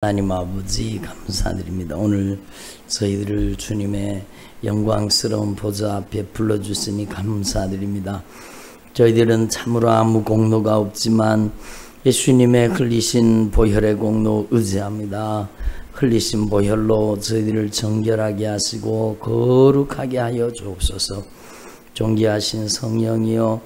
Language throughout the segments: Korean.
하나님 아버지 감사드립니다. 오늘 저희들을 주님의 영광스러운 보좌 앞에 불러주시니 감사드립니다. 저희들은 참으로 아무 공로가 없지만 예수님의 흘리신 보혈의 공로 의지합니다. 흘리신 보혈로 저희들을 정결하게 하시고 거룩하게 하여 주옵소서. 존귀하신 성령이여,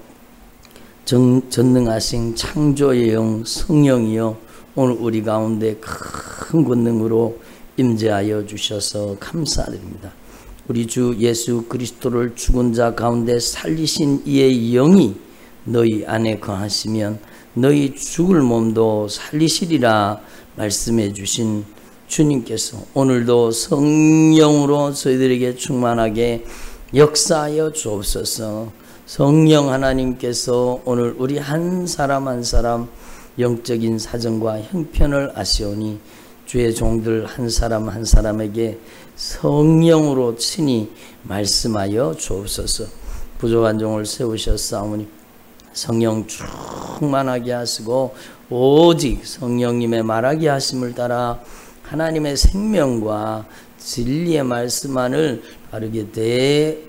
전능하신 창조의 영 성령이여, 오늘 우리 가운데 큰 권능으로 임재하여 주셔서 감사드립니다. 우리 주 예수 그리스도를 죽은 자 가운데 살리신 이의 영이 너희 안에 거하시면 너희 죽을 몸도 살리시리라 말씀해 주신 주님께서 오늘도 성령으로 저희들에게 충만하게 역사하여 주옵소서. 성령 하나님께서 오늘 우리 한 사람 한 사람 영적인 사정과 형편을 아시오니 주의 종들 한 사람 한 사람에게 성령으로 친히 말씀하여 주옵소서. 부족한 종을 세우셨사오니 성령 충만하게 하시고 오직 성령님의 말하게 하심을 따라 하나님의 생명과 진리의 말씀만을 바르게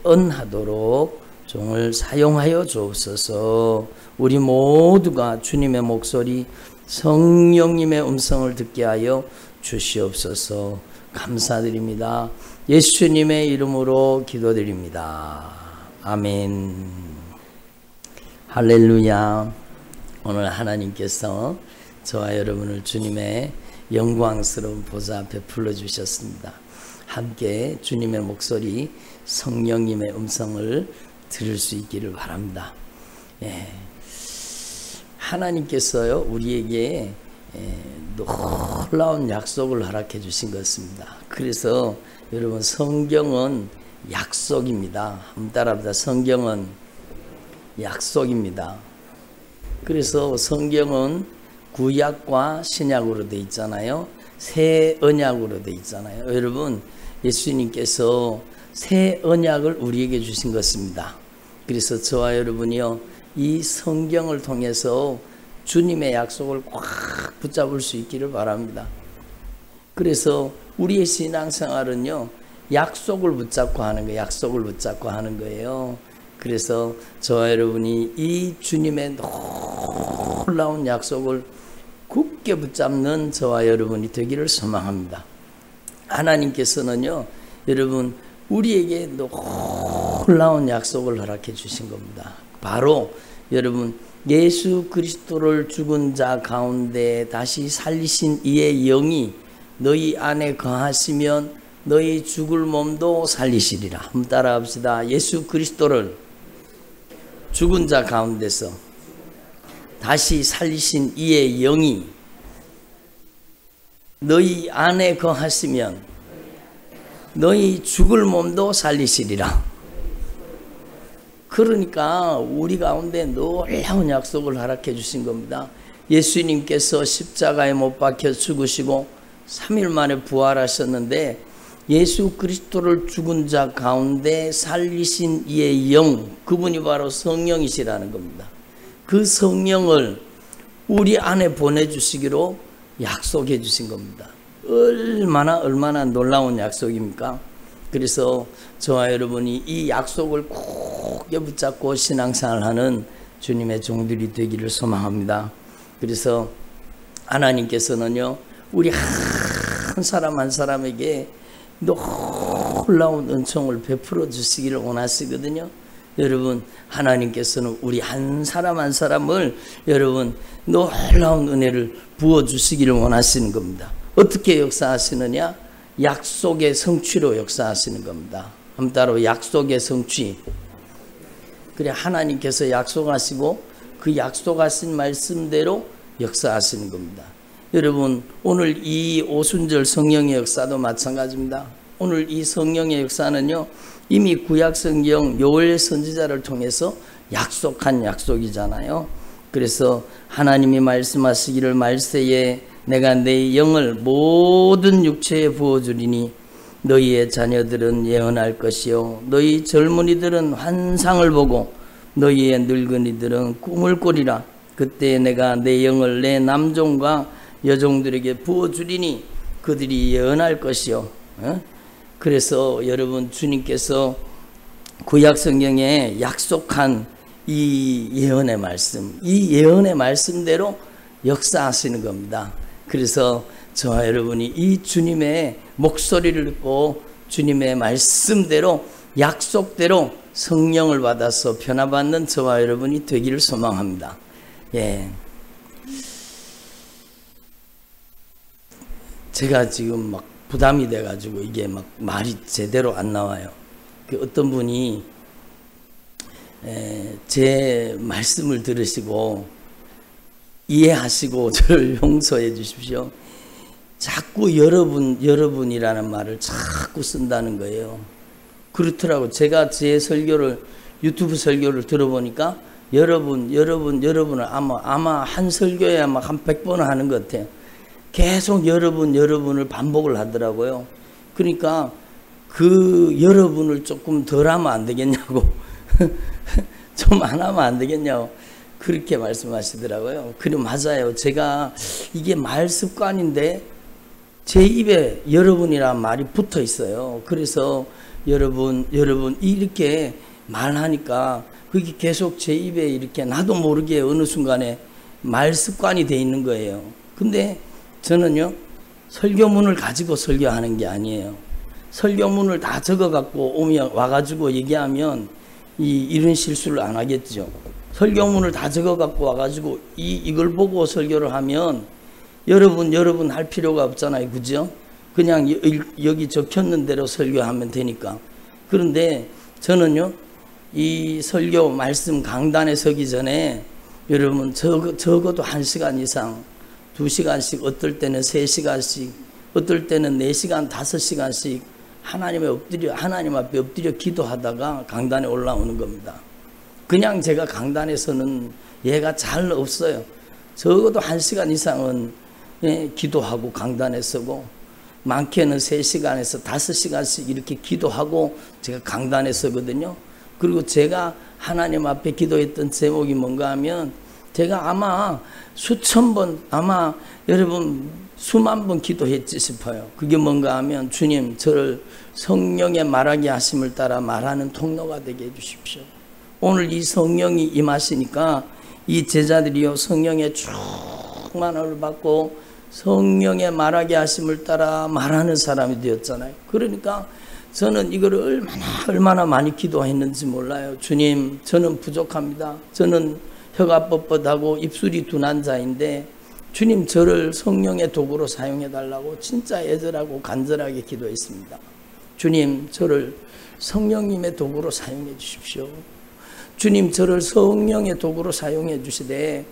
대언하도록 종을 사용하여 주옵소서. 우리 모두가 주님의 목소리, 성령님의 음성을 듣게 하여 주시옵소서. 감사드립니다. 예수님의 이름으로 기도드립니다. 아멘. 할렐루야. 오늘 하나님께서 저와 여러분을 주님의 영광스러운 보좌 앞에 불러주셨습니다. 함께 주님의 목소리, 성령님의 음성을 들을 수 있기를 바랍니다. 하나님께서요 우리에게 놀라운 약속을 허락해 주신 것입니다. 그래서 여러분, 성경은 약속입니다. 한번 따라합니다. 성경은 약속입니다. 그래서 성경은 구약과 신약으로 되어 있잖아요. 새 언약으로 되어 있잖아요. 여러분, 예수님께서 새 언약을 우리에게 주신 것입니다. 그래서 저와 여러분이요, 이 성경을 통해서 주님의 약속을 꽉 붙잡을 수 있기를 바랍니다. 그래서 우리의 신앙생활은요, 약속을 붙잡고 하는 거예요. 약속을 붙잡고 하는 거예요. 그래서 저와 여러분이 이 주님의 놀라운 약속을 굳게 붙잡는 저와 여러분이 되기를 소망합니다. 하나님께서는요, 여러분, 우리에게 놀라운 약속을 허락해 주신 겁니다. 바로 여러분, 예수 그리스도를 죽은 자 가운데 다시 살리신 이의 영이 너희 안에 거하시면 너희 죽을 몸도 살리시리라. 한번 따라합시다. 예수 그리스도를 죽은 자 가운데서 다시 살리신 이의 영이 너희 안에 거하시면 너희 죽을 몸도 살리시리라. 그러니까 우리 가운데 놀라운 약속을 허락해 주신 겁니다. 예수님께서 십자가에 못 박혀 죽으시고 3일 만에 부활하셨는데 예수 그리스도를 죽은 자 가운데 살리신 이의 영, 그분이 바로 성령이시라는 겁니다. 그 성령을 우리 안에 보내주시기로 약속해 주신 겁니다. 얼마나 놀라운 약속입니까? 그래서 저와 여러분이 이 약속을 굳게 붙잡고 신앙생활하는 주님의 종들이 되기를 소망합니다. 그래서 하나님께서는요, 우리 한 사람 한 사람에게 놀라운 은총을 베풀어 주시기를 원하시거든요. 여러분, 하나님께서는 우리 한 사람 한 사람을 여러분 놀라운 은혜를 부어 주시기를 원하시는 겁니다. 어떻게 역사하시느냐? 약속의 성취로 역사하시는 겁니다. 한번 따로 약속의 성취. 그래, 하나님께서 약속하시고 그 약속하신 말씀대로 역사하시는 겁니다. 여러분, 오늘 이 오순절 성령의 역사도 마찬가지입니다. 오늘 이 성령의 역사는요, 이미 구약 성경 요엘 선지자를 통해서 약속한 약속이잖아요. 그래서 하나님이 말씀하시기를 말세에 내가 내 영을 모든 육체에 부어주리니 너희의 자녀들은 예언할 것이요 너희 젊은이들은 환상을 보고 너희의 늙은이들은 꿈을 꾸리라. 그때 내가 내 영을 내 남종과 여종들에게 부어주리니 그들이 예언할 것이요. 그래서 여러분, 주님께서 구약 성경에 약속한 이 예언의 말씀, 이 예언의 말씀대로 역사하시는 겁니다. 그래서 저와 여러분이 이 주님의 목소리를 듣고 주님의 말씀대로, 약속대로 성령을 받아서 변화받는 저와 여러분이 되기를 소망합니다. 예. 제가 지금 막 부담이 돼가지고 이게 막 말이 제대로 안 나와요. 어떤 분이 제 말씀을 들으시고 이해하시고 저를 용서해 주십시오. 자꾸 여러분이라는 말을 자꾸 쓴다는 거예요. 그렇더라고. 제가 제 설교를, 유튜브 설교를 들어보니까 여러분을 아마 한 설교에 아마 한 100번은 하는 것 같아요. 계속 여러분을 반복을 하더라고요. 그러니까 그 여러분을 조금 덜 하면 안 되겠냐고. 좀 안 하면 안 되겠냐고. 그렇게 말씀하시더라고요. 그래, 맞아요. 제가 이게 말 습관인데 제 입에 여러분이란 말이 붙어 있어요. 그래서 여러분 이렇게 말하니까 그게 계속 제 입에 이렇게 나도 모르게 어느 순간에 말 습관이 돼 있는 거예요. 근데 저는요, 설교문을 가지고 설교하는 게 아니에요. 설교문을 다 적어 갖고 와가지고 얘기하면 이런 실수를 안 하겠죠. 설교문을 다 적어 갖고 와가지고 이걸 보고 설교를 하면 여러분 할 필요가 없잖아요. 그죠? 그냥 여기 적혔는 대로 설교하면 되니까. 그런데 저는요, 이 설교 말씀 강단에 서기 전에 여러분 적어도 1시간 이상, 2시간씩, 어떨 때는 3시간씩, 어떨 때는 4시간, 5시간씩 하나님 앞에 엎드려 기도하다가 강단에 올라오는 겁니다. 그냥 제가 강단에서는 예가 잘 없어요. 적어도 1시간 이상은 기도하고 강단에 서고, 많게는 3시간에서 5시간씩 이렇게 기도하고 제가 강단에 서거든요. 그리고 제가 하나님 앞에 기도했던 제목이 뭔가 하면, 제가 아마 수천 번, 아마 여러분 수만 번 기도했지 싶어요. 그게 뭔가 하면, 주님, 저를 성령의 말하게 하심을 따라 말하는 통로가 되게 해주십시오. 오늘 이 성령이 임하시니까 이 제자들이요, 성령의 충만함을 받고 성령의 말하게 하심을 따라 말하는 사람이 되었잖아요. 그러니까 저는 이거를 얼마나 많이 기도했는지 몰라요. 주님, 저는 부족합니다. 저는 혀가 뻣뻣하고 입술이 둔한 자인데 주님, 저를 성령의 도구로 사용해 달라고 진짜 애절하고 간절하게 기도했습니다. 주님, 저를 성령님의 도구로 사용해 주십시오. 주님, 저를 성령의 도구로 사용해 주시되,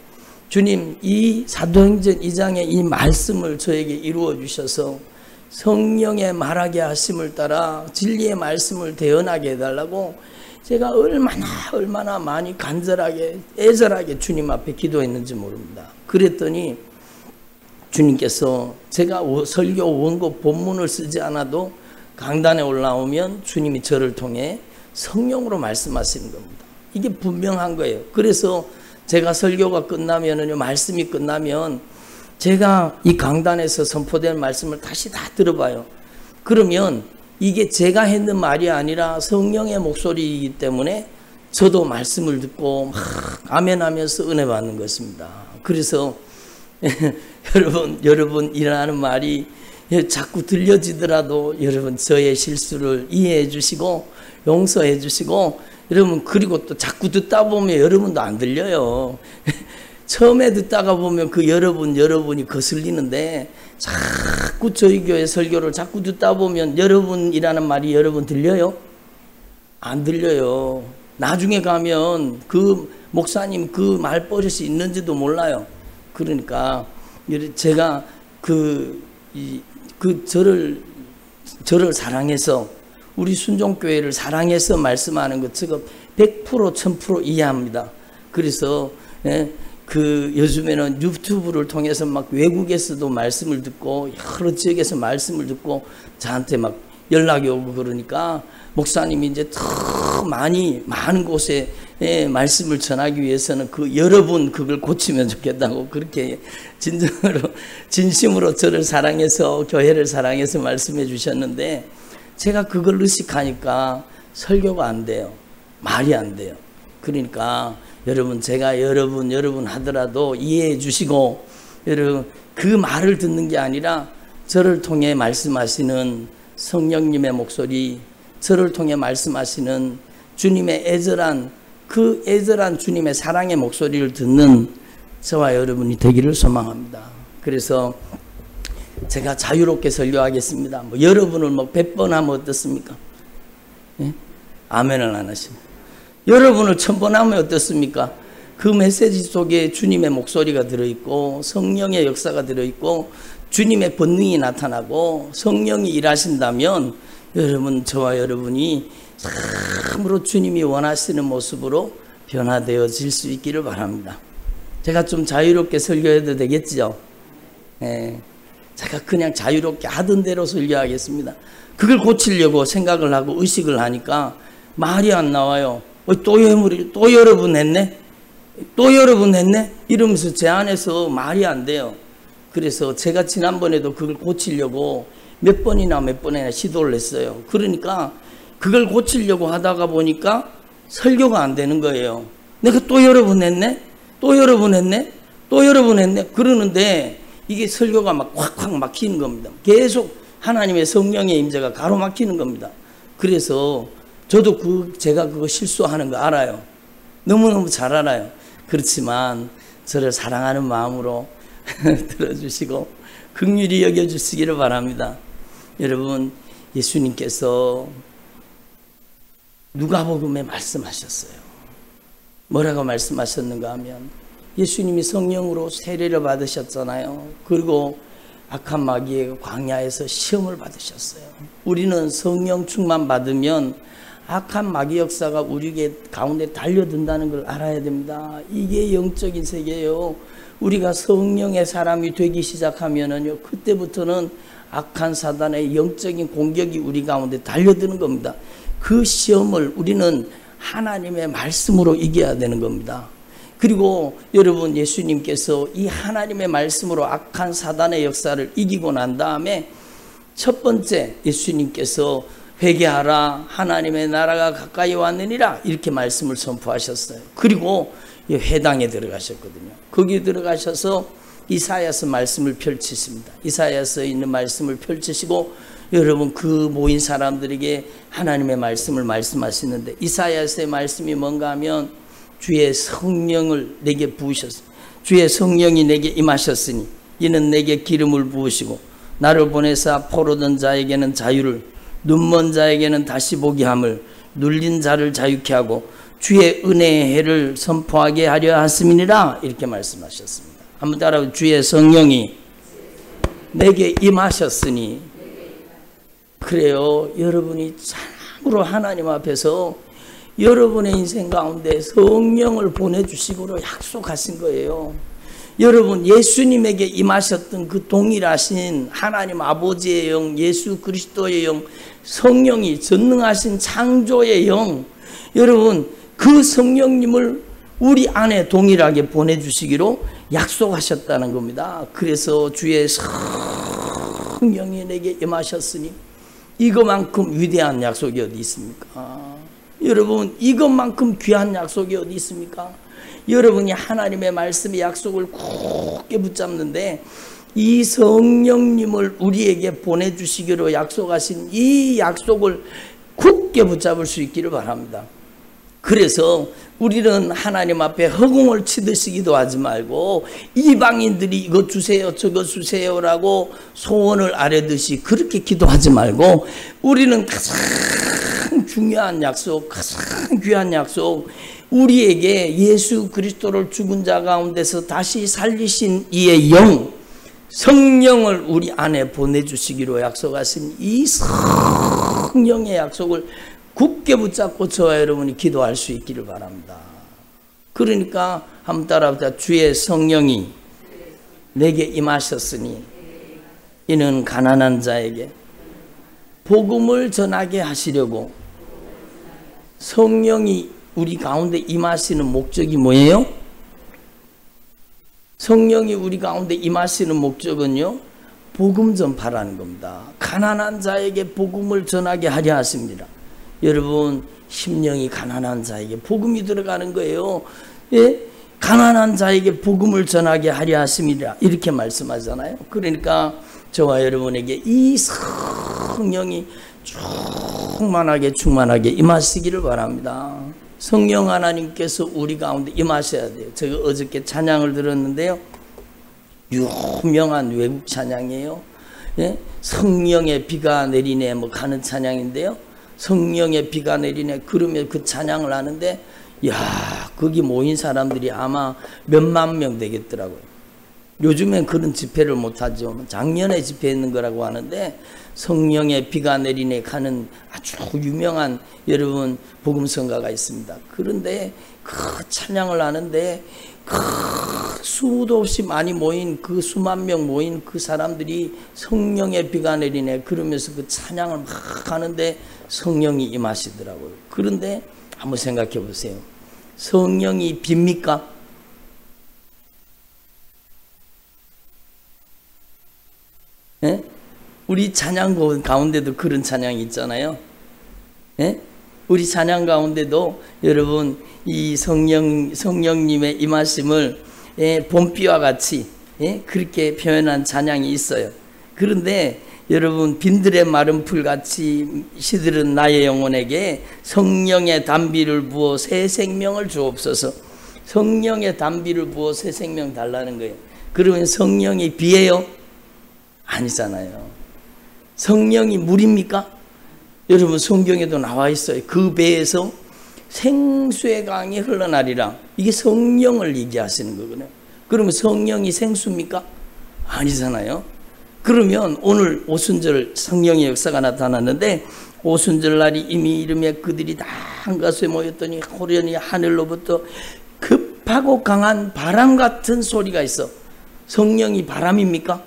주님, 이 사도행전 2장의 이 말씀을 저에게 이루어 주셔서 성령의 말하게 하심을 따라 진리의 말씀을 대언하게 해달라고 제가 얼마나 많이 간절하게 애절하게 주님 앞에 기도했는지 모릅니다. 그랬더니 주님께서 제가 설교 원고 본문을 쓰지 않아도 강단에 올라오면 주님이 저를 통해 성령으로 말씀하시는 겁니다. 이게 분명한 거예요. 그래서 제가 설교가 끝나면은요, 말씀이 끝나면 제가 이 강단에서 선포된 말씀을 다시 다 들어봐요. 그러면 이게 제가 했는 말이 아니라 성령의 목소리이기 때문에 저도 말씀을 듣고 막 아멘하면서 은혜 받는 것입니다. 그래서 여러분이라는 말이 자꾸 들려지더라도 여러분 저의 실수를 이해해 주시고 용서해 주시고, 여러분 그리고 또 자꾸 듣다 보면 여러분도 안 들려요. 처음에 듣다가 보면 그 여러분이 거슬리는데 자꾸 저희 교회 설교를 자꾸 듣다 보면 여러분이라는 말이 여러분 들려요? 안 들려요. 나중에 가면 그 목사님 그 말버릇이 있는지도 몰라요. 그러니까 제가 저를 사랑해서 우리 순종교회를 사랑해서 말씀하는 것 지금 100% 1000% 이해합니다. 그래서 요즘에는 유튜브를 통해서 막 외국에서도 말씀을 듣고 여러 지역에서 말씀을 듣고 저한테 막 연락이 오고 그러니까 목사님이 이제 더 많은 곳에 말씀을 전하기 위해서는 그 여러분 그걸 고치면 좋겠다고 그렇게 진심으로 저를 사랑해서 교회를 사랑해서 말씀해 주셨는데 제가 그걸 의식하니까 설교가 안 돼요. 말이 안 돼요. 그러니까 여러분 제가 여러분 하더라도 이해해 주시고 여러분 그 말을 듣는 게 아니라 저를 통해 말씀하시는 성령님의 목소리, 저를 통해 말씀하시는 주님의 애절한 그 애절한 주님의 사랑의 목소리를 듣는 저와 여러분이 되기를 소망합니다. 그래서 제가 자유롭게 설교하겠습니다. 여러분을 100번 하면 어떻습니까? 예? 아멘을 안 하시면. 여러분을 1000번 하면 어떻습니까? 그 메시지 속에 주님의 목소리가 들어있고 성령의 역사가 들어있고 주님의 본능이 나타나고 성령이 일하신다면 여러분 저와 여러분이 참으로 주님이 원하시는 모습으로 변화되어질 수 있기를 바랍니다. 제가 좀 자유롭게 설교해도 되겠죠? 네. 제가 그냥 자유롭게 하던 대로 설교하겠습니다. 그걸 고치려고 생각을 하고 의식을 하니까 말이 안 나와요. 또 여러분 했네? 또 여러분 했네? 이러면서 제 안에서 말이 안 돼요. 그래서 제가 지난번에도 그걸 고치려고 몇 번이나 시도를 했어요. 그러니까 그걸 고치려고 하다가 보니까 설교가 안 되는 거예요. 내가 또 여러분 했네? 또 여러분 했네? 또 여러분 했네? 그러는데 이게 설교가 막 확확 막히는 겁니다. 계속 하나님의 성령의 임재가 가로막히는 겁니다. 그래서 저도 제가 그거 실수하는 거 알아요. 너무너무 잘 알아요. 그렇지만 저를 사랑하는 마음으로 들어주시고 긍휼히 여겨주시기를 바랍니다. 여러분 예수님께서 누가복음에 말씀하셨어요. 뭐라고 말씀하셨는가 하면 예수님이 성령으로 세례를 받으셨잖아요. 그리고 악한 마귀의 광야에서 시험을 받으셨어요. 우리는 성령 충만 받으면 악한 마귀 역사가 우리 가운데 달려든다는 걸 알아야 됩니다. 이게 영적인 세계예요. 우리가 성령의 사람이 되기 시작하면은요, 그때부터는 악한 사단의 영적인 공격이 우리 가운데 달려드는 겁니다. 그 시험을 우리는 하나님의 말씀으로 이겨야 되는 겁니다. 그리고 여러분 예수님께서 이 하나님의 말씀으로 악한 사단의 역사를 이기고 난 다음에 첫 번째 예수님께서 회개하라 하나님의 나라가 가까이 왔느니라 이렇게 말씀을 선포하셨어요. 그리고 회당에 들어가셨거든요. 거기 들어가셔서 이사야서 말씀을 펼치십니다. 이사야서에 있는 말씀을 펼치시고 여러분 그 모인 사람들에게 하나님의 말씀을 말씀하시는데 이사야서의 말씀이 뭔가 하면 주의 성령을 내게 부으셨으니 주의 성령이 내게 임하셨으니 이는 내게 기름을 부으시고 나를 보내사 포로된 자에게는 자유를 눈먼 자에게는 다시 보게 함을 눌린 자를 자유케 하고 주의 은혜의 해를 선포하게 하려 하심이니라 이렇게 말씀하셨습니다. 한번 따라하고 주의 성령이 내게 임하셨으니 그래요. 여러분이 참으로 하나님 앞에서 여러분의 인생 가운데 성령을 보내주시기로 약속하신 거예요. 여러분 예수님에게 임하셨던 그 동일하신 하나님 아버지의 영, 예수 그리스도의 영, 성령이 전능하신 창조의 영, 여러분 그 성령님을 우리 안에 동일하게 보내주시기로 약속하셨다는 겁니다. 그래서 주의 성령이 내게 임하셨으니 이것만큼 위대한 약속이 어디 있습니까? 여러분 이것만큼 귀한 약속이 어디 있습니까? 여러분이 하나님의 말씀의 약속을 굳게 붙잡는데 이 성령님을 우리에게 보내주시기로 약속하신 이 약속을 굳게 붙잡을 수 있기를 바랍니다. 그래서 우리는 하나님 앞에 허공을 치듯이 기도하지 말고 이방인들이 이것 주세요 저것 주세요라고 소원을 아뢰듯이 그렇게 기도하지 말고 우리는 가장 중요한 약속, 가장 귀한 약속, 우리에게 예수 그리스도를 죽은 자 가운데서 다시 살리신 이의 영, 성령을 우리 안에 보내주시기로 약속하신 이 성령의 약속을 굳게 붙잡고 저와 여러분이 기도할 수 있기를 바랍니다. 그러니까 한번 따라합시다. 주의 성령이 내게 임하셨으니 이는 가난한 자에게 복음을 전하게 하시려고 성령이 우리 가운데 임하시는 목적이 뭐예요? 성령이 우리 가운데 임하시는 목적은요, 복음 전파라는 겁니다. 가난한 자에게 복음을 전하게 하려 하십니다. 여러분, 심령이 가난한 자에게 복음이 들어가는 거예요. 예? 가난한 자에게 복음을 전하게 하려 하십니다. 이렇게 말씀하잖아요. 그러니까 저와 여러분에게 이 성령이 충만하게 임하시기를 바랍니다. 성령 하나님께서 우리 가운데 임하셔야 돼요. 제가 어저께 찬양을 들었는데요, 유명한 외국 찬양이에요. 예? 성령의 비가 내리네 뭐 가는 찬양인데요, 성령의 비가 내리네 그러면 그 찬양을 하는데, 야, 거기 모인 사람들이 아마 몇만 명 되겠더라고요. 요즘엔 그런 집회를 못하죠. 작년에 집회했는 거라고 하는데, 성령의 비가 내리네 가는 아주 유명한 여러분 복음성가가 있습니다. 그런데 그 찬양을 하는데 그 수도 없이 많이 모인 그 수만 명 모인 그 사람들이 성령의 비가 내리네 그러면서 그 찬양을 막 하는데 성령이 임하시더라고요. 그런데 한번 생각해 보세요. 성령이 빕니까? 예? 우리 찬양 가운데도 그런 찬양이 있잖아요. 예? 우리 찬양 가운데도 여러분 이 성령님의 임하심을 봄비와 같이 그렇게 표현한 찬양이 있어요. 그런데 여러분, 빈들의 마른 풀같이 시들은 나의 영혼에게 성령의 단비를 부어 새 생명을 주옵소서. 성령의 단비를 부어 새 생명 달라는 거예요. 그러면 성령이 비예요? 아니잖아요. 성령이 물입니까? 여러분, 성경에도 나와 있어요. 그 배에서 생수의 강이 흘러나리라. 이게 성령을 얘기하시는 거거든요. 그러면 성령이 생수입니까? 아니잖아요. 그러면 오늘 오순절 성령의 역사가 나타났는데, 오순절 날이 이미 이르며 그들이 다 한 곳에 모였더니 호련히 하늘로부터 급하고 강한 바람 같은 소리가 있어. 성령이 바람입니까?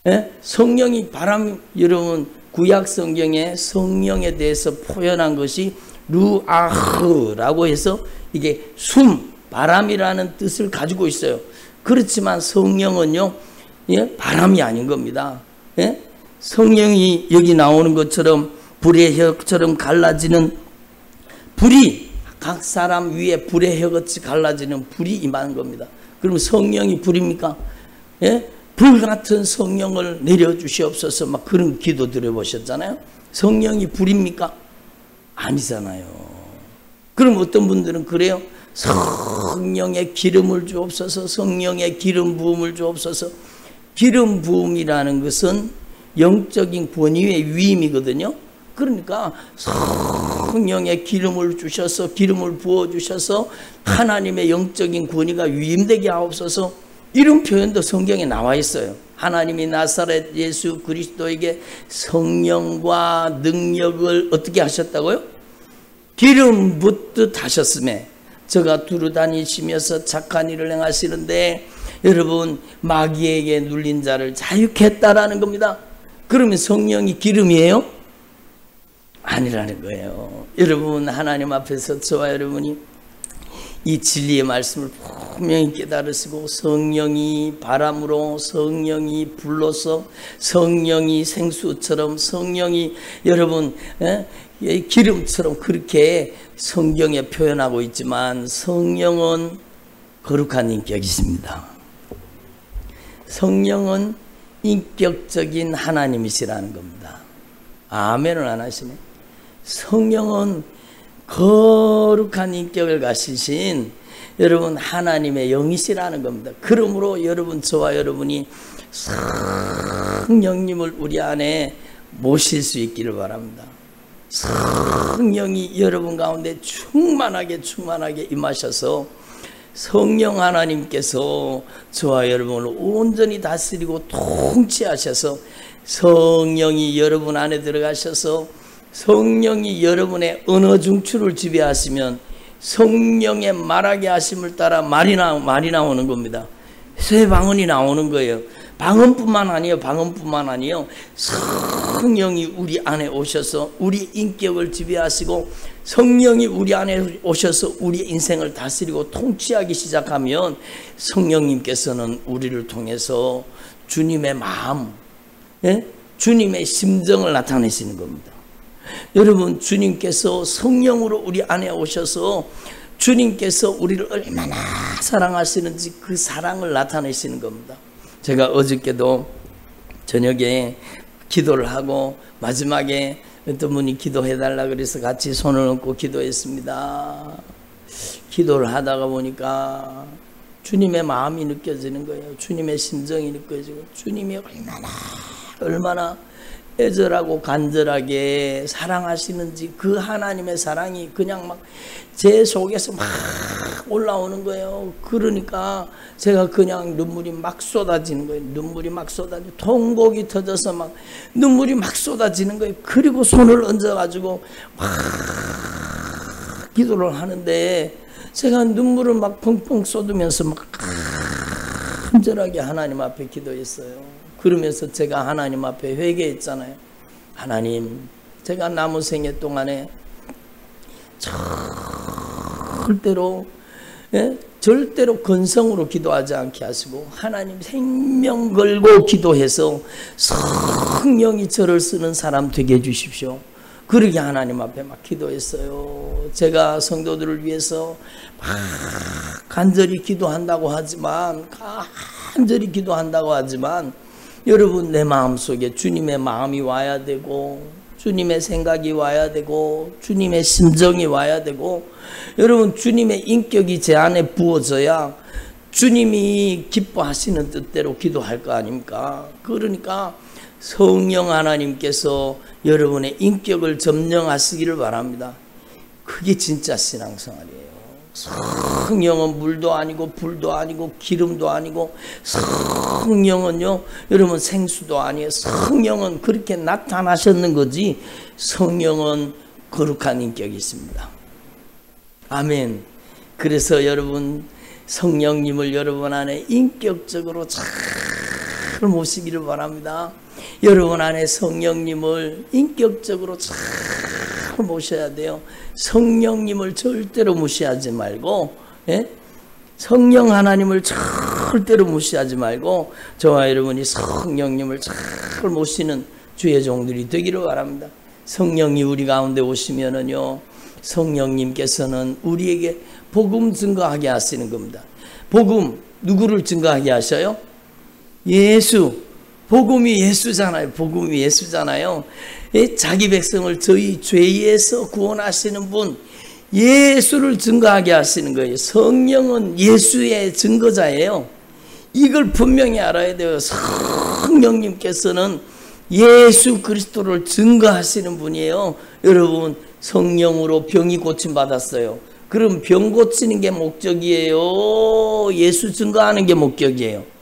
예? 성령이 바람, 여러분 구약 성경에 성령에 대해서 표현한 것이 루아흐라고 해서 이게 숨, 바람이라는 뜻을 가지고 있어요. 그렇지만 성령은요, 예? 바람이 아닌 겁니다. 예? 성령이 여기 나오는 것처럼 불의 혀처럼 갈라지는 불이, 각 사람 위에 불의 혀같이 갈라지는 불이 임하는 겁니다. 그럼 성령이 불입니까? 예? 불 같은 성령을 내려주시옵소서 막 그런 기도 드려보셨잖아요. 성령이 불입니까? 아니잖아요. 그럼 어떤 분들은 그래요. 성령의 기름을 주옵소서, 성령의 기름 부음을 주옵소서. 기름 부음이라는 것은 영적인 권위의 위임이거든요. 그러니까 성령의 기름을 주셔서, 기름을 부어주셔서 하나님의 영적인 권위가 위임되게 하옵소서. 이런 표현도 성경에 나와 있어요. 하나님이 나사렛 예수 그리스도에게 성령과 능력을 어떻게 하셨다고요? 기름 붓듯 하셨음에 저가 두루 다니시면서 착한 일을 행하시는데, 여러분 마귀에게 눌린 자를 자유케 했다라는 겁니다. 그러면 성령이 기름이에요? 아니라는 거예요. 여러분, 하나님 앞에서 저와 여러분이 이 진리의 말씀을 분명히 깨달으시고, 성령이 바람으로, 성령이 불로서, 성령이 생수처럼, 성령이 여러분 기름처럼 그렇게 성경에 표현하고 있지만, 성령은 거룩한 인격이십니다. 성령은 인격적인 하나님이시라는 겁니다. 아멘을 안 하시네. 성령은 거룩한 인격을 가지신 여러분 하나님의 영이시라는 겁니다. 그러므로 여러분, 저와 여러분이 성령님을 우리 안에 모실 수 있기를 바랍니다. 성령이 여러분 가운데 충만하게 임하셔서 성령 하나님께서 저와 여러분을 온전히 다스리고 통치하셔서, 성령이 여러분 안에 들어가셔서 성령이 여러분의 언어 중추를 지배하시면 성령의 말하게 하심을 따라 말이 나오는 겁니다. 새 방언이 나오는 거예요. 방언뿐만 아니에요. 성령이 우리 안에 오셔서 우리 인격을 지배하시고 성령이 우리 안에 오셔서 우리의 인생을 다스리고 통치하기 시작하면 성령님께서는 우리를 통해서 주님의 마음, 주님의 심정을 나타내시는 겁니다. 여러분, 주님께서 성령으로 우리 안에 오셔서 주님께서 우리를 얼마나 사랑하시는지 그 사랑을 나타내시는 겁니다. 제가 어저께도 저녁에 기도를 하고 마지막에 어떤 분이 기도해달라 그래서 같이 손을 얹고 기도했습니다. 기도를 하다가 보니까 주님의 마음이 느껴지는 거예요. 주님의 심정이 느껴지고 주님이 얼마나 애절하고 간절하게 사랑하시는지 그 하나님의 사랑이 그냥 막 제 속에서 막 올라오는 거예요. 그러니까 제가 그냥 눈물이 막 쏟아지는 거예요. 눈물이 막 쏟아지고 통곡이 터져서 막 눈물이 막 쏟아지는 거예요. 그리고 손을 얹어가지고 막 기도를 하는데 제가 눈물을 막 펑펑 쏟으면서 막 간절하게 하나님 앞에 기도했어요. 그러면서 제가 하나님 앞에 회개했잖아요. 하나님, 제가 남은 생애 동안에 절대로 건성으로 기도하지 않게 하시고 하나님 생명 걸고 기도해서 성령이 저를 쓰는 사람 되게 해주십시오. 그러게 하나님 앞에 막 기도했어요. 제가 성도들을 위해서 막 간절히 기도한다고 하지만 여러분, 내 마음속에 주님의 마음이 와야 되고 주님의 생각이 와야 되고 주님의 심정이 와야 되고 여러분, 주님의 인격이 제 안에 부어져야 주님이 기뻐하시는 뜻대로 기도할 거 아닙니까? 그러니까 성령 하나님께서 여러분의 인격을 점령하시기를 바랍니다. 그게 진짜 신앙생활이에요. 성령은 물도 아니고 불도 아니고 기름도 아니고 성령은요, 여러분 생수도 아니에요. 성령은 그렇게 나타나셨는 거지 성령은 거룩한 인격이 있습니다. 아멘. 그래서 여러분, 성령님을 여러분 안에 인격적으로 잘 모시기를 바랍니다. 여러분 안에 성령님을 인격적으로 잘 모셔야 돼요. 성령님을 절대로 무시하지 말고, 성령 하나님을 절대로 무시하지 말고 저와 여러분이 성령님을 잘 모시는 주의 종들이 되기를 바랍니다. 성령이 우리 가운데 오시면은요, 성령님께서는 우리에게 복음 증거하게 하시는 겁니다. 복음, 누구를 증거하게 하셔요? 예수. 복음이 예수잖아요. 복음이 예수잖아요. 자기 백성을 저희 죄에서 구원하시는 분 예수를 증거하게 하시는 거예요. 성령은 예수의 증거자예요. 이걸 분명히 알아야 돼요. 성령님께서는 예수 그리스도를 증거하시는 분이에요. 여러분, 성령으로 병이 고침받았어요. 그럼 병 고치는 게 목적이에요? 예수 증거하는 게 목적이에요?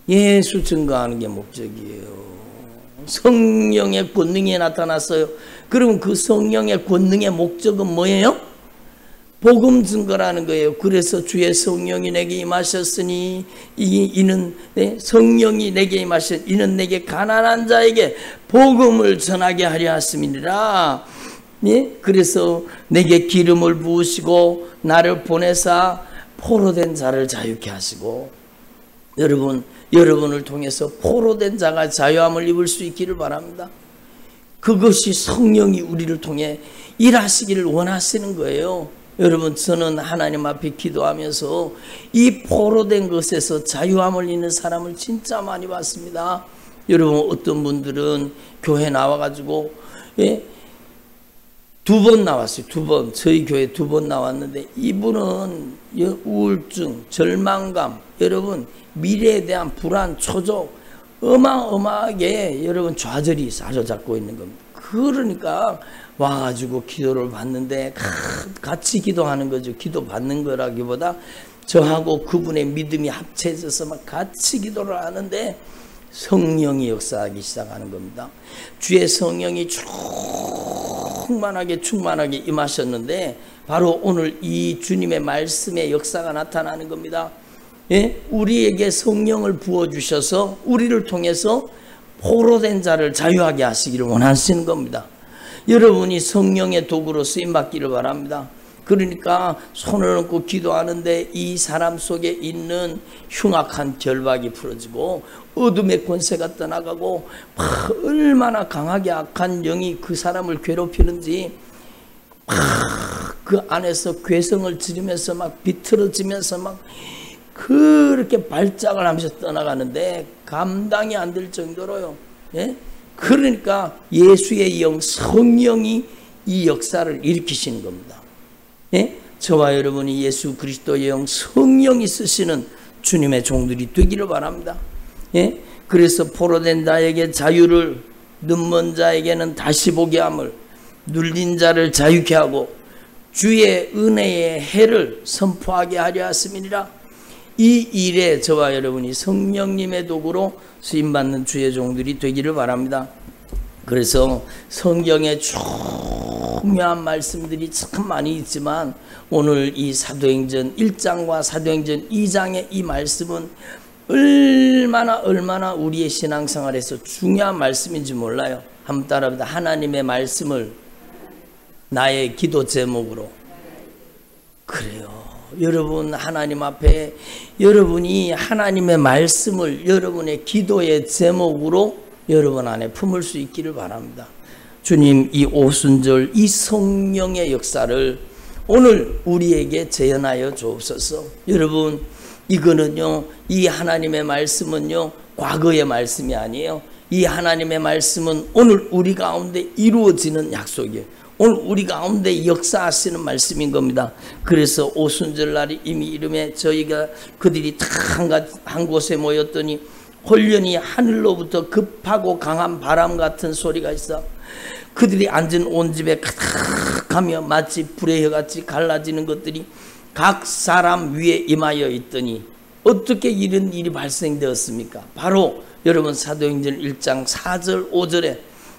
예수 증거하는 게 목적이에요. 성령의 권능이 나타났어요. 그럼 그 성령의 권능의 목적은 뭐예요? 복음 증거라는 거예요. 그래서 주의 성령이 내게 임하셨으니 이는 성령이 내게 임하셨 이는 내게 가난한 자에게 복음을 전하게 하려 하심이니라. 그래서 내게 기름을 부으시고 나를 보내사 포로된 자를 자유케 하시고, 여러분을 통해서 포로된 자가 자유함을 입을 수 있기를 바랍니다. 그것이 성령이 우리를 통해 일하시기를 원하시는 거예요. 여러분, 저는 하나님 앞에 기도하면서 이 포로된 것에서 자유함을 입는 사람을 진짜 많이 봤습니다. 여러분, 어떤 분들은 교회 나와가지고 2번 나왔어요. 2번. 저희 교회 2번 나왔는데 이분은 우울증, 절망감, 여러분 미래에 대한 불안, 초조, 어마어마하게 여러분 좌절이 사로잡고 있는 겁니다. 그러니까 와가지고 기도를 받는데 같이 기도하는 거죠. 기도 받는 거라기보다 저하고 그분의 믿음이 합쳐져서 막 같이 기도를 하는데 성령이 역사하기 시작하는 겁니다. 주의 성령이 충만하게 임하셨는데 바로 오늘 이 주님의 말씀의 역사가 나타나는 겁니다. 우리에게 성령을 부어주셔서 우리를 통해서 포로된 자를 자유하게 하시기를 원하시는 겁니다. 여러분이 성령의 도구로 쓰임받기를 바랍니다. 그러니까 손을 얹고 기도하는데 이 사람 속에 있는 흉악한 결박이 풀어지고 어둠의 권세가 떠나가고 얼마나 강하게 악한 영이 그 사람을 괴롭히는지 그 안에서 괴성을 지르면서 막 비틀어지면서 막 그렇게 발작을 하면서 떠나가는데 감당이 안 될 정도로요. 예? 그러니까 예수의 영, 성령이 이 역사를 일으키시는 겁니다. 예? 저와 여러분이 예수 그리스도의 영, 성령이 쓰시는 주님의 종들이 되기를 바랍니다. 예? 그래서 포로된 자에게 자유를, 눈먼 자에게는 다시 보게 함을, 눌린 자를 자유케 하고 주의 은혜의 해를 선포하게 하려 하심이니라. 이 일에 저와 여러분이 성령님의 도구로 쓰임받는 주의 종들이 되기를 바랍니다. 그래서 성경에 중요한 말씀들이 참 많이 있지만 오늘 이 사도행전 1장과 사도행전 2장의 이 말씀은 얼마나 우리의 신앙생활에서 중요한 말씀인지 몰라요. 한번 따라합니다. 하나님의 말씀을 나의 기도 제목으로. 그래요. 여러분 하나님 앞에 여러분이 하나님의 말씀을 여러분의 기도의 제목으로 여러분 안에 품을 수 있기를 바랍니다. 주님, 이 오순절 이 성령의 역사를 오늘 우리에게 재현하여 주옵소서. 여러분, 이거는요, 이 하나님의 말씀은요 과거의 말씀이 아니에요. 이 하나님의 말씀은 오늘 우리 가운데 이루어지는 약속이에요. 오늘 우리 가운데 역사하시는 말씀인 겁니다. 그래서 오순절날이 이미 이름에 저희가 그들이 다 한 곳에 모였더니 홀련히 하늘로부터 급하고 강한 바람 같은 소리가 있어 그들이 앉은 온 집에 가득하며 마치 불의 혀같이 갈라지는 것들이 각 사람 위에 임하여 있더니 어떻게 이런 일이 발생되었습니까? 바로 여러분 사도행전 1장 4절 5절에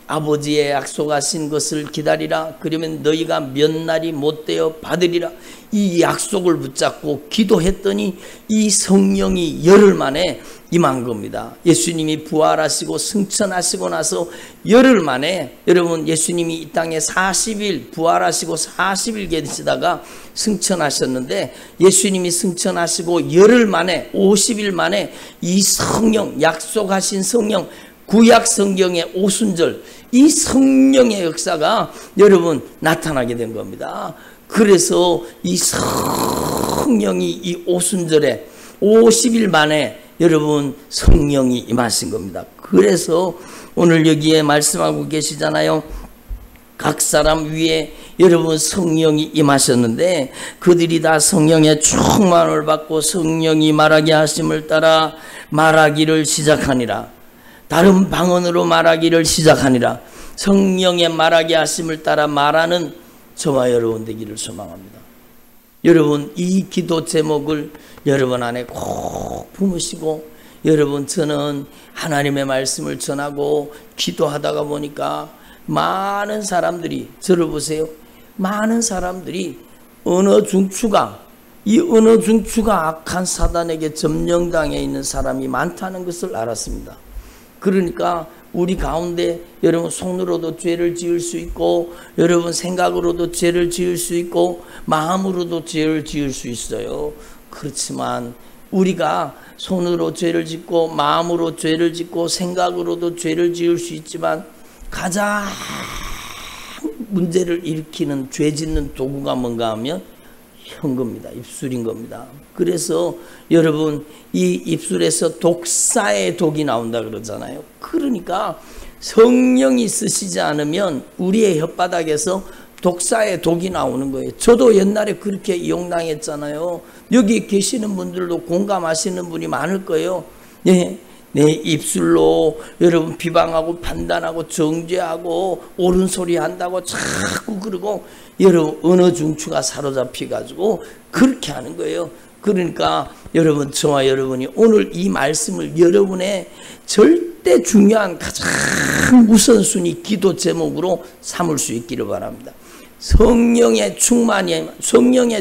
아버지의 약속하신 것을 기다리라. 그러면 너희가 몇 날이 못되어 받으리라. 이 약속을 붙잡고 기도했더니 이 성령이 열흘 만에 임한 겁니다. 예수님이 부활하시고 승천하시고 나서 열흘 만에 여러분 예수님이 이 땅에 40일 부활하시고 40일 계시다가 승천하셨는데 예수님이 승천하시고 열흘 만에 50일 만에 이 성령 약속하신 성령 구약 성경의 오순절 이 성령의 역사가 여러분 나타나게 된 겁니다. 그래서 이 성령이 이 오순절에 50일 만에 여러분 성령이 임하신 겁니다. 그래서 오늘 여기에 말씀하고 계시잖아요. 각 사람 위에 여러분 성령이 임하셨는데 그들이 다 성령의 충만을 받고 성령이 말하게 하심을 따라 말하기를 시작하니라. 다른 방언으로 말하기를 시작하니라. 성령의 말하게 하심을 따라 말하는 저와 여러분 되기를 소망합니다. 여러분 이 기도 제목을 여러분 안에 꼭 품으시고 여러분 저는 하나님의 말씀을 전하고 기도하다가 보니까 많은 사람들이 저를 보세요. 많은 사람들이 언어 중추가 악한 사단에게 점령당해 있는 사람이 많다는 것을 알았습니다. 그러니까 우리 가운데 여러분 손으로도 죄를 지을 수 있고 여러분 생각으로도 죄를 지을 수 있고 마음으로도 죄를 지을 수 있어요. 그렇지만 우리가 손으로 죄를 짓고 마음으로 죄를 짓고 생각으로도 죄를 지을 수 있지만 가장 문제를 일으키는 죄 짓는 도구가 뭔가 하면 현 겁니다. 입술인 겁니다. 그래서 여러분 이 입술에서 독사의 독이 나온다 그러잖아요. 그러니까 성령이 쓰시지 않으면 우리의 혓바닥에서 독사의 독이 나오는 거예요. 저도 옛날에 그렇게 이용당했잖아요. 여기 계시는 분들도 공감하시는 분이 많을 거예요. 네, 내 입술로 여러분 비방하고 판단하고 정죄하고 옳은 소리 한다고 자꾸 그러고 여러분 언어 중추가 사로잡혀 가지고 그렇게 하는 거예요. 그러니까 여러분 저와 여러분이 오늘 이 말씀을 여러분의 절대 중요한 가장 우선순위 기도 제목으로 삼을 수 있기를 바랍니다. 성령의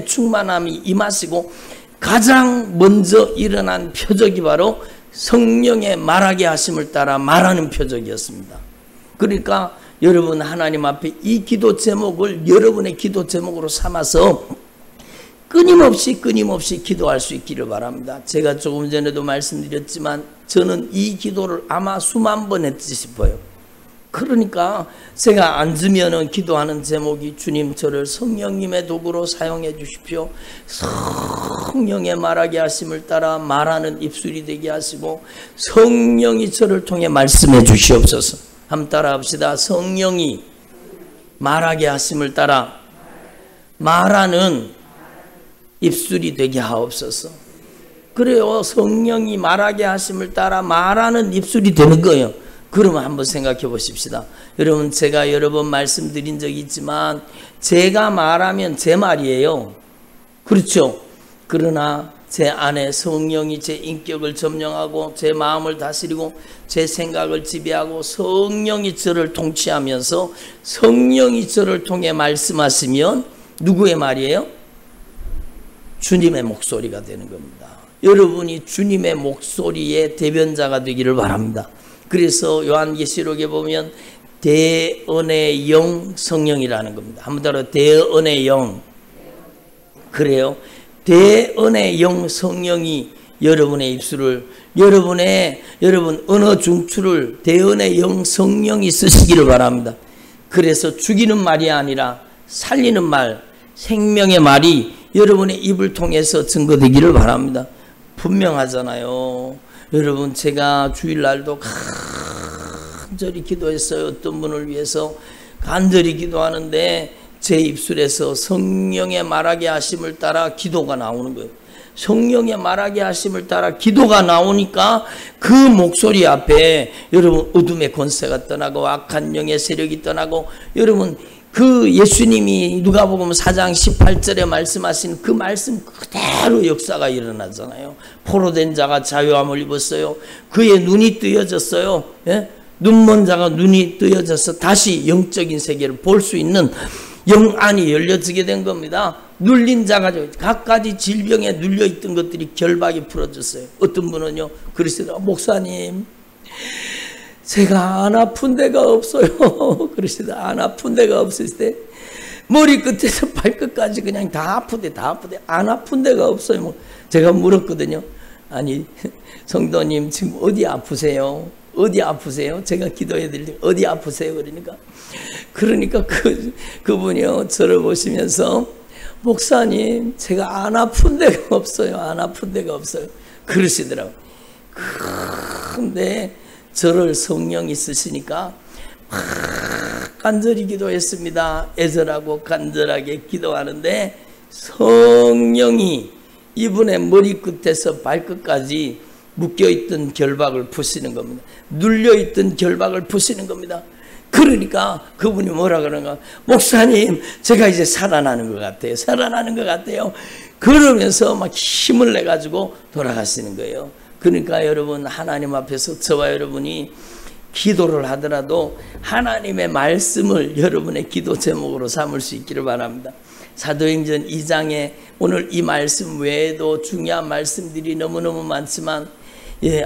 충만함이 임하시고 가장 먼저 일어난 표적이 바로 성령의 말하게 하심을 따라 말하는 표적이었습니다. 그러니까 여러분 하나님 앞에 이 기도 제목을 여러분의 기도 제목으로 삼아서 끊임없이 기도할 수 있기를 바랍니다. 제가 조금 전에도 말씀드렸지만 저는 이 기도를 아마 수만 번 했지 싶어요. 그러니까 제가 앉으면은 기도하는 제목이 주님 저를 성령님의 도구로 사용해 주십시오. 성령의 말하게 하심을 따라 말하는 입술이 되게 하시고 성령이 저를 통해 말씀해 주시옵소서. 한번 따라 합시다. 성령이 말하게 하심을 따라 말하는 입술이 되게 하옵소서. 그래요. 성령이 말하게 하심을 따라 말하는 입술이 되는 거예요. 그러면 한번 생각해 보십시다. 여러분 제가 여러 번 말씀드린 적이 있지만 제가 말하면 제 말이에요. 그렇죠? 그러나 제 안에 성령이 제 인격을 점령하고 제 마음을 다스리고 제 생각을 지배하고 성령이 저를 통치하면서 성령이 저를 통해 말씀하시면 누구의 말이에요? 주님의 목소리가 되는 겁니다. 여러분이 주님의 목소리의 대변자가 되기를 바랍니다. 그래서 요한계시록에 보면 대언의 영 성령이라는 겁니다. 한번 따라 대언의 영. 그래요. 대언의 영 성령이 여러분의 입술을 여러분 언어 중추를 대언의 영 성령이 쓰시기를 바랍니다. 그래서 죽이는 말이 아니라 살리는 말, 생명의 말이 여러분의 입을 통해서 증거되기를 바랍니다. 분명하잖아요. 여러분 제가 주일날도 간절히 기도했어요. 어떤 분을 위해서 간절히 기도하는데 제 입술에서 성령의 말하게 하심을 따라 기도가 나오는 거예요. 성령의 말하게 하심을 따라 기도가 나오니까 그 목소리 앞에 여러분 어둠의 권세가 떠나고 악한 영의 세력이 떠나고 여러분 그 예수님이 누가복음 4장 18절에 말씀하신 그 말씀 그대로 역사가 일어나잖아요. 포로된 자가 자유함을 입었어요. 그의 눈이 뜨여졌어요. 예? 눈먼 자가 눈이 뜨여져서 다시 영적인 세계를 볼 수 있는 영안이 열려지게 된 겁니다. 눌린 자가 각가지 질병에 눌려있던 것들이 결박이 풀어졌어요. 어떤 분은요 그러시더라고요. 목사님 제가 안 아픈 데가 없어요. 그러시다. 안 아픈 데가 없을 때 머리끝에서 발끝까지 그냥 다 아프대 안 아픈 데가 없어요. 제가 물었거든요. 아니 성도님 지금 어디 아프세요? 어디 아프세요? 제가 기도해 드릴 때 어디 아프세요? 그러니까 그분이요 저를 보시면서 목사님 제가 안 아픈 데가 없어요. 안 아픈 데가 없어요. 그러시더라고요. 근데 저를 성령이 쓰시니까 간절히 기도했습니다. 애절하고 간절하게 기도하는데 성령이 이분의 머리끝에서 발끝까지 묶여있던 결박을 푸시는 겁니다. 눌려있던 결박을 푸시는 겁니다. 그러니까 그분이 뭐라 그러는가? 목사님 제가 이제 살아나는 것 같아요. 그러면서 막 힘을 내가지고 돌아가시는 거예요. 그러니까 여러분 하나님 앞에서 저와 여러분이 기도를 하더라도 하나님의 말씀을 여러분의 기도 제목으로 삼을 수 있기를 바랍니다. 사도행전 2장에 오늘 이 말씀 외에도 중요한 말씀들이 너무너무 많지만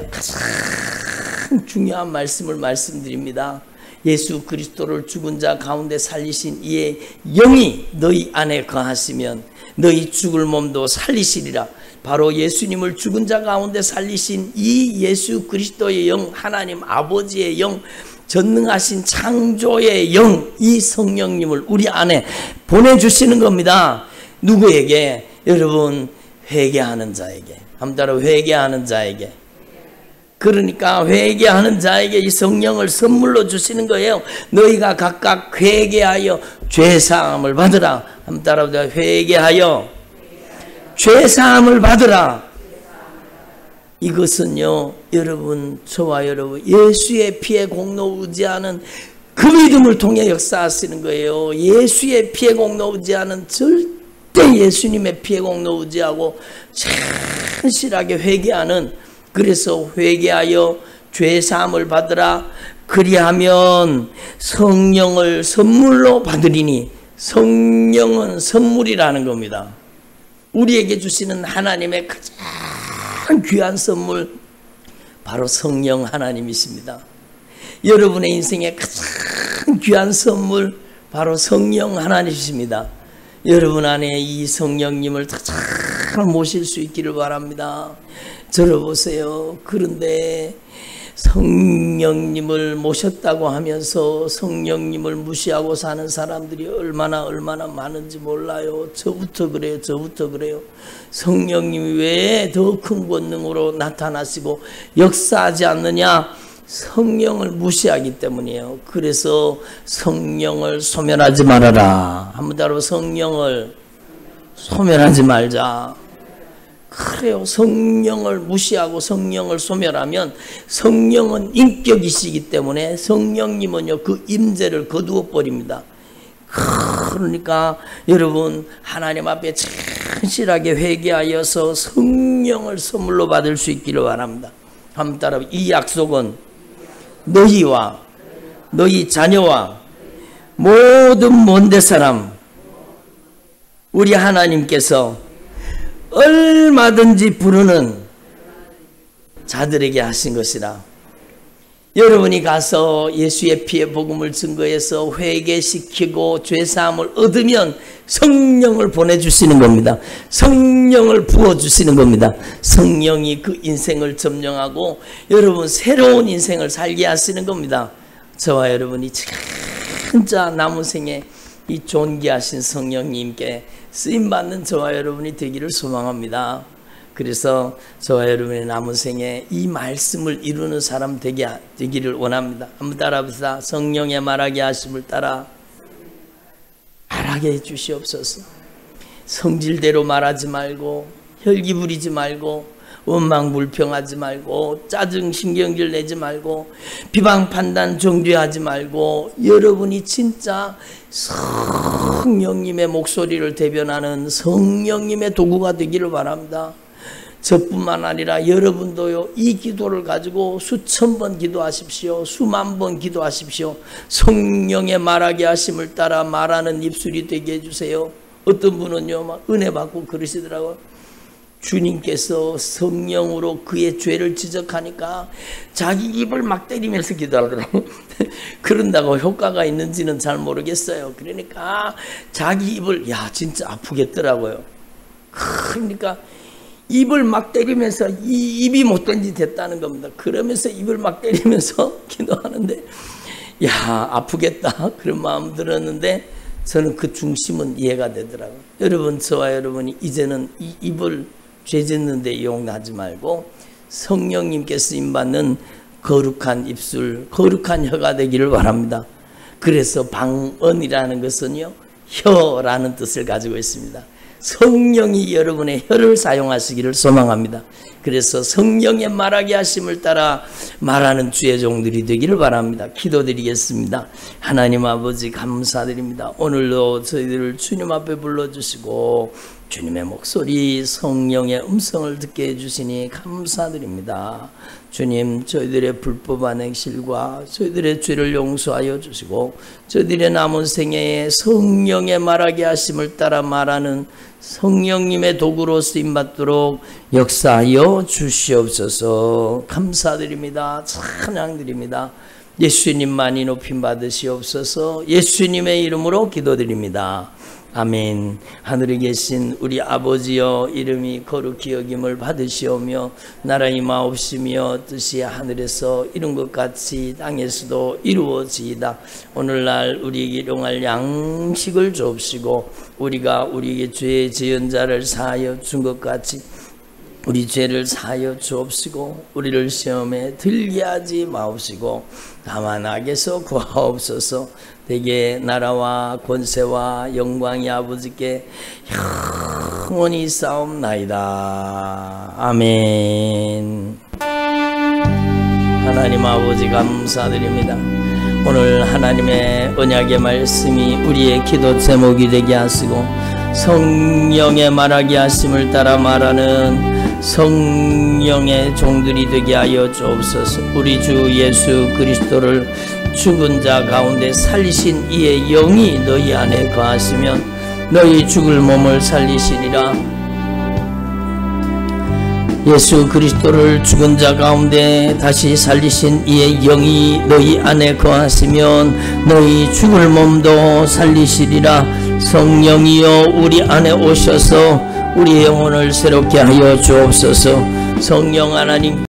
가장 중요한 말씀을 말씀드립니다. 예수 그리스도를 죽은 자 가운데 살리신 이의 영이 너희 안에 거하시면 너희 죽을 몸도 살리시리라. 바로 예수님을 죽은 자 가운데 살리신 이 예수 그리스도의 영, 하나님 아버지의 영, 전능하신 창조의 영, 이 성령님을 우리 안에 보내주시는 겁니다. 누구에게? 여러분 회개하는 자에게. 한번 따라 회개하는 자에게. 그러니까 회개하는 자에게 이 성령을 선물로 주시는 거예요. 너희가 각각 회개하여 죄사함을 받으라. 한번 따라보자. 회개하여 죄사함을 받으라. 이것은요 여러분 저와 여러분 예수의 피에 공로 의지하는 그 믿음을 통해 역사하시는 거예요. 예수의 피에 공로 의지하는 절대 예수님의 피에 공로 의지하고 진실하게 회개하는, 그래서 회개하여 죄사함을 받으라. 그리하면 성령을 선물로 받으리니. 성령은 선물이라는 겁니다. 우리에게 주시는 하나님의 가장 귀한 선물 바로 성령 하나님이십니다. 여러분의 인생에 가장 귀한 선물 바로 성령 하나님이십니다. 여러분 안에 이 성령님을 잘 모실 수 있기를 바랍니다. 저를 보세요. 그런데 성령님을 모셨다고 하면서 성령님을 무시하고 사는 사람들이 얼마나 많은지 몰라요. 저부터 그래요. 성령님이 왜 더 큰 권능으로 나타나시고 역사하지 않느냐? 성령을 무시하기 때문이에요. 그래서 성령을 소멸하지 말아라. 한번 따로 성령을 소멸하지 말자. 그래요. 성령을 무시하고 성령을 소멸하면 성령은 인격이시기 때문에 성령님은요 그 임재를 거두어 버립니다. 그러니까 여러분 하나님 앞에 진실하게 회개하여서 성령을 선물로 받을 수 있기를 바랍니다. 한번 따라. 이 약속은 너희와 너희 자녀와 모든 먼데 사람 우리 하나님께서 얼마든지 부르는 자들에게 하신 것이라. 여러분이 가서 예수의 피의 복음을 증거해서 회개시키고 죄사함을 얻으면 성령을 보내주시는 겁니다. 성령을 부어주시는 겁니다. 성령이 그 인생을 점령하고 여러분 새로운 인생을 살게 하시는 겁니다. 저와 여러분이 진짜 남은 생에 이 존귀하신 성령님께 쓰임받는 저와 여러분이 되기를 소망합니다. 그래서 저와 여러분의 남은 생에 이 말씀을 이루는 사람 되기를 원합니다. 한번 따라합시다. 성령의 말하게 하심을 따라 말하게 해주시옵소서. 성질대로 말하지 말고 혈기 부리지 말고 원망 불평하지 말고 짜증 신경질 내지 말고 비방 판단 정죄하지 말고 여러분이 진짜 성령님의 목소리를 대변하는 성령님의 도구가 되기를 바랍니다. 저뿐만 아니라 여러분도요 이 기도를 가지고 수천 번 기도하십시오. 수만 번 기도하십시오. 성령의 말하게 하심을 따라 말하는 입술이 되게 해주세요. 어떤 분은요 막 은혜 받고 그러시더라고요. 주님께서 성령으로 그의 죄를 지적하니까 자기 입을 막 때리면서 기도하더라고요. 그런다고 효과가 있는지는 잘 모르겠어요. 그러니까 자기 입을 진짜 아프겠더라고요. 그러니까 입을 막 때리면서 이 입이 못된 짓 했다는 겁니다. 그러면서 입을 막 때리면서 기도하는데 아프겠다 그런 마음 들었는데 저는 그 중심은 이해가 되더라고요. 여러분 저와 여러분이 이제는 이 입을 죄 짓는 데 이용하지 말고 성령님께 쓰임받는 거룩한 입술, 거룩한 혀가 되기를 바랍니다. 그래서 방언이라는 것은요 혀라는 뜻을 가지고 있습니다. 성령이 여러분의 혀를 사용하시기를 소망합니다. 그래서 성령의 말하게 하심을 따라 말하는 주의 종들이 되기를 바랍니다. 기도드리겠습니다. 하나님 아버지 감사드립니다. 오늘도 저희들을 주님 앞에 불러주시고 주님의 목소리 성령의 음성을 듣게 해주시니 감사드립니다. 주님 저희들의 불법한 행실과 저희들의 죄를 용서하여 주시고 저희들의 남은 생애에 성령의 말하게 하심을 따라 말하는 성령님의 도구로 쓰임받도록 역사하여 주시옵소서. 감사드립니다. 찬양드립니다. 예수님만이 높임 받으시옵소서. 예수님의 이름으로 기도드립니다. 아멘. 하늘에 계신 우리 아버지여 이름이 거룩히 여김을 받으시오며 나라 임하옵시며 뜻이 하늘에서 이룬 것 같이 땅에서도 이루어지이다. 오늘날 우리에게 일용할 양식을 주옵시고 우리가 우리에게 죄 지은 자를 사하여 준 것 같이 우리 죄를 사하여 주옵시고 우리를 시험에 들게 하지 마옵시고 다만 악에서 구하옵소서. 대개 나라와 권세와 영광이 아버지께 영원히 싸움나이다. 아멘. 하나님 아버지 감사드립니다. 오늘 하나님의 언약의 말씀이 우리의 기도 제목이 되게 하시고 성령의 말하게 하심을 따라 말하는 성령의 종들이 되게 하여 주옵소서. 우리 주 예수 그리스도를 죽은 자 가운데 살리신 이의 영이 너희 안에 거하시면 너희 죽을 몸을 살리시리라. 예수 그리스도를 죽은 자 가운데 다시 살리신 이의 영이 너희 안에 거하시면 너희 죽을 몸도 살리시리라. 성령이여 우리 안에 오셔서 우리의 영혼을 새롭게 하여 주옵소서. 성령 하나님